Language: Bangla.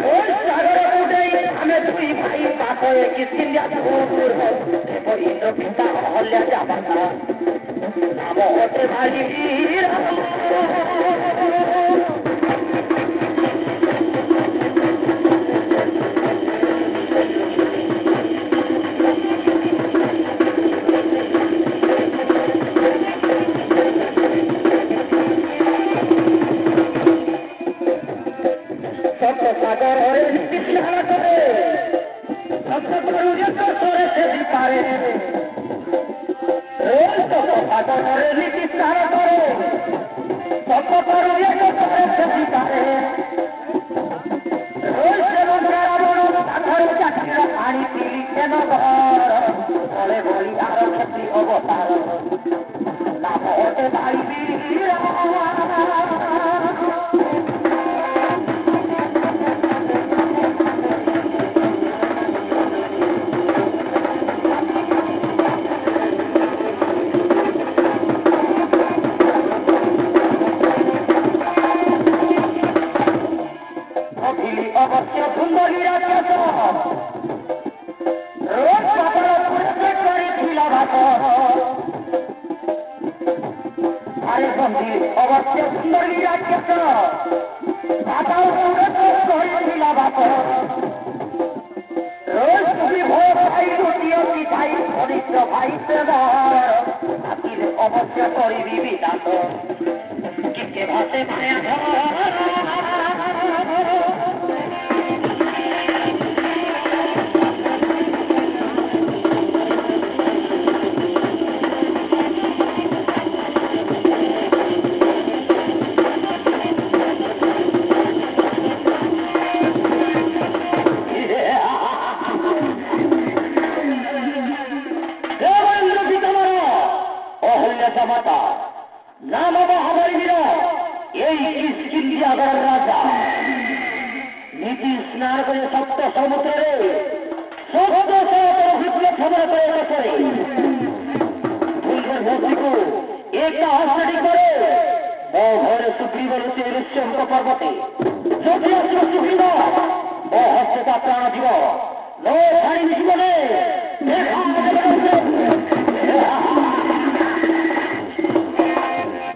ওই সাগর উঠেই আমি দুই ভাই পাথরে কিসকিন্দিয়া পুকুর ইন্দ্র পিতা হল্যা যাবাতা নাম হতে ভাই সাগরের বিস্তার করে সরে সেদি পারে সাগরের বিস্তার করে সেদি পারে পানি পিলি কেন বলে বলি আরো ক্ষেত্রে অবতার নাম হতে ভাই অবশ্য সুন্দরী রাজ্য রোজ করেছিল ভাত আরে বন্ধু অবশ্য সুন্দরী রাজ্য করেছিল ভাত রোজ তুমি ভোর ভাই রুটিও পিঠাই ঘনিষ্ঠ ভাই হাতির অবশ্য করিবি বিদাত কিন্তু ভাষে মায়া মাতা নাম মহাবীর এই কিষ্কিন্দিয়াগড় রাজা নীতি স্নান করে সপ্ত সমুদ্রে খবর করে বছরে ভূমিকু একটা হস্তাটি করে ও ঘরে সুগ্রীব ঋষ্যঙ্ক পর্বতে যদি আসল সুগ্রীব ও হস্ততা প্রাণ জীব নো ছাড়ি জীবনে